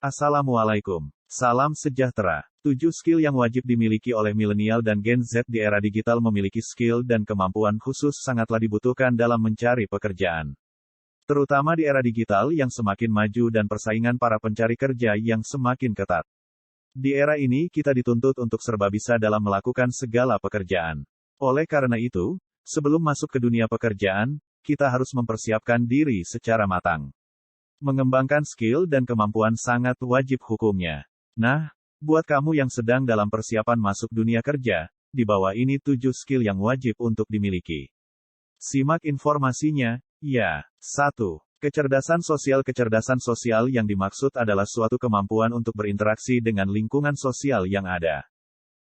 Assalamualaikum. Salam sejahtera. 7 skill yang wajib dimiliki oleh milenial dan Gen Z di era digital. Memiliki skill dan kemampuan khusus sangatlah dibutuhkan dalam mencari pekerjaan. Terutama di era digital yang semakin maju dan persaingan para pencari kerja yang semakin ketat. Di era ini kita dituntut untuk serba bisa dalam melakukan segala pekerjaan. Oleh karena itu, sebelum masuk ke dunia pekerjaan, kita harus mempersiapkan diri secara matang. Mengembangkan skill dan kemampuan sangat wajib hukumnya. Nah, buat kamu yang sedang dalam persiapan masuk dunia kerja, di bawah ini 7 skill yang wajib untuk dimiliki. Simak informasinya. Ya, 1. Kecerdasan sosial. Kecerdasan sosial yang dimaksud adalah suatu kemampuan untuk berinteraksi dengan lingkungan sosial yang ada.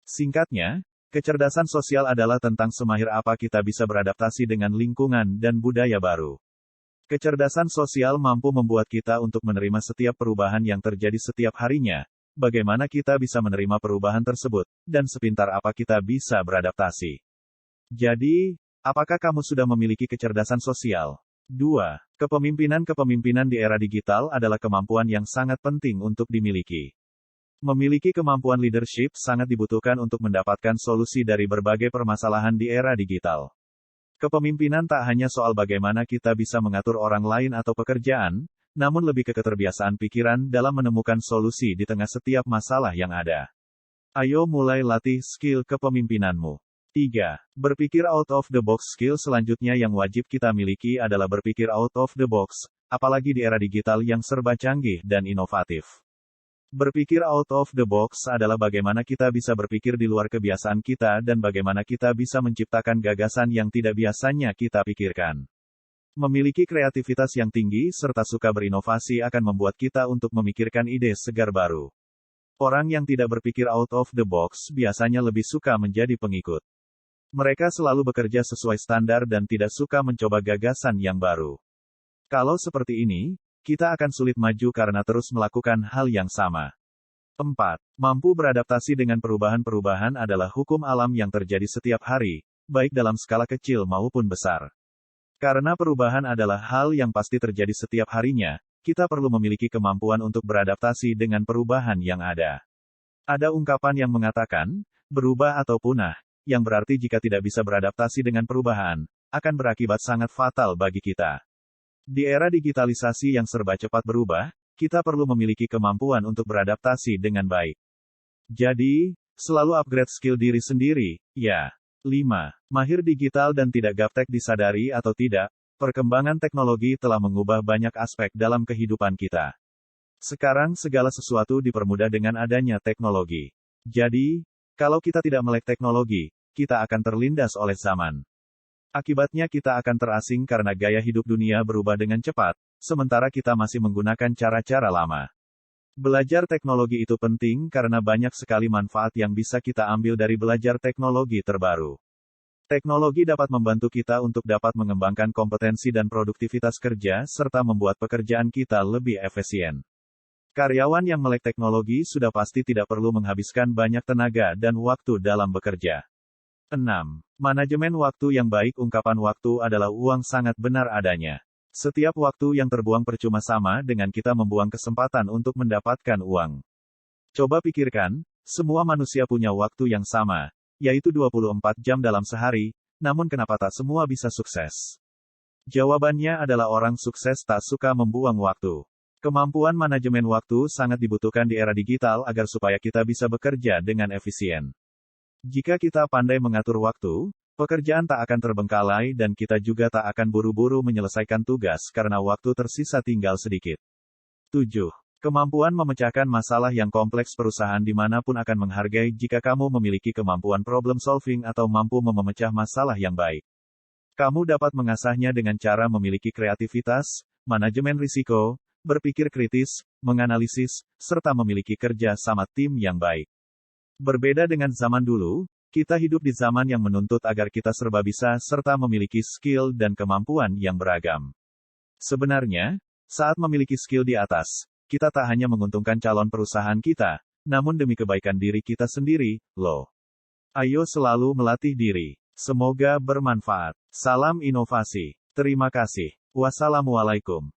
Singkatnya, kecerdasan sosial adalah tentang semahir apa kita bisa beradaptasi dengan lingkungan dan budaya baru. Kecerdasan sosial mampu membuat kita untuk menerima setiap perubahan yang terjadi setiap harinya, bagaimana kita bisa menerima perubahan tersebut, dan sepintar apa kita bisa beradaptasi. Jadi, apakah kamu sudah memiliki kecerdasan sosial? 2. Kepemimpinan. Kepemimpinan di era digital adalah kemampuan yang sangat penting untuk dimiliki. Memiliki kemampuan leadership sangat dibutuhkan untuk mendapatkan solusi dari berbagai permasalahan di era digital. Kepemimpinan tak hanya soal bagaimana kita bisa mengatur orang lain atau pekerjaan, namun lebih ke keterbiasaan pikiran dalam menemukan solusi di tengah setiap masalah yang ada. Ayo mulai latih skill kepemimpinanmu. 3. Berpikir out of the box. Skill selanjutnya yang wajib kita miliki adalah berpikir out of the box, apalagi di era digital yang serba canggih dan inovatif. Berpikir out of the box adalah bagaimana kita bisa berpikir di luar kebiasaan kita dan bagaimana kita bisa menciptakan gagasan yang tidak biasanya kita pikirkan. Memiliki kreativitas yang tinggi serta suka berinovasi akan membuat kita untuk memikirkan ide segar baru. Orang yang tidak berpikir out of the box biasanya lebih suka menjadi pengikut. Mereka selalu bekerja sesuai standar dan tidak suka mencoba gagasan yang baru. Kalau seperti ini, kita akan sulit maju karena terus melakukan hal yang sama. 4. Mampu beradaptasi dengan perubahan-perubahan adalah hukum alam yang terjadi setiap hari, baik dalam skala kecil maupun besar. Karena perubahan adalah hal yang pasti terjadi setiap harinya, kita perlu memiliki kemampuan untuk beradaptasi dengan perubahan yang ada. Ada ungkapan yang mengatakan, berubah atau punah, yang berarti jika tidak bisa beradaptasi dengan perubahan, akan berakibat sangat fatal bagi kita. Di era digitalisasi yang serba cepat berubah, kita perlu memiliki kemampuan untuk beradaptasi dengan baik. Jadi, selalu upgrade skill diri sendiri, ya. 5. Mahir digital dan tidak gaptek. Disadari atau tidak, perkembangan teknologi telah mengubah banyak aspek dalam kehidupan kita. Sekarang segala sesuatu dipermudah dengan adanya teknologi. Jadi, kalau kita tidak melek teknologi, kita akan terlindas oleh zaman. Akibatnya kita akan terasing karena gaya hidup dunia berubah dengan cepat, sementara kita masih menggunakan cara-cara lama. Belajar teknologi itu penting karena banyak sekali manfaat yang bisa kita ambil dari belajar teknologi terbaru. Teknologi dapat membantu kita untuk dapat mengembangkan kompetensi dan produktivitas kerja serta membuat pekerjaan kita lebih efisien. Karyawan yang melek teknologi sudah pasti tidak perlu menghabiskan banyak tenaga dan waktu dalam bekerja. 6. Manajemen waktu yang baik. Ungkapan waktu adalah uang sangat benar adanya. Setiap waktu yang terbuang percuma sama dengan kita membuang kesempatan untuk mendapatkan uang. Coba pikirkan, semua manusia punya waktu yang sama, yaitu 24 jam dalam sehari, namun kenapa tak semua bisa sukses? Jawabannya adalah orang sukses tak suka membuang waktu. Kemampuan manajemen waktu sangat dibutuhkan di era digital agar supaya kita bisa bekerja dengan efisien. Jika kita pandai mengatur waktu, pekerjaan tak akan terbengkalai dan kita juga tak akan buru-buru menyelesaikan tugas karena waktu tersisa tinggal sedikit. 7. Kemampuan memecahkan masalah yang kompleks. Perusahaan dimanapun akan menghargai jika kamu memiliki kemampuan problem solving atau mampu memecah masalah yang baik. Kamu dapat mengasahnya dengan cara memiliki kreativitas, manajemen risiko, berpikir kritis, menganalisis, serta memiliki kerja sama tim yang baik. Berbeda dengan zaman dulu, kita hidup di zaman yang menuntut agar kita serba bisa serta memiliki skill dan kemampuan yang beragam. Sebenarnya, saat memiliki skill di atas, kita tak hanya menguntungkan calon perusahaan kita, namun demi kebaikan diri kita sendiri, loh. Ayo selalu melatih diri. Semoga bermanfaat. Salam inovasi. Terima kasih. Wassalamualaikum.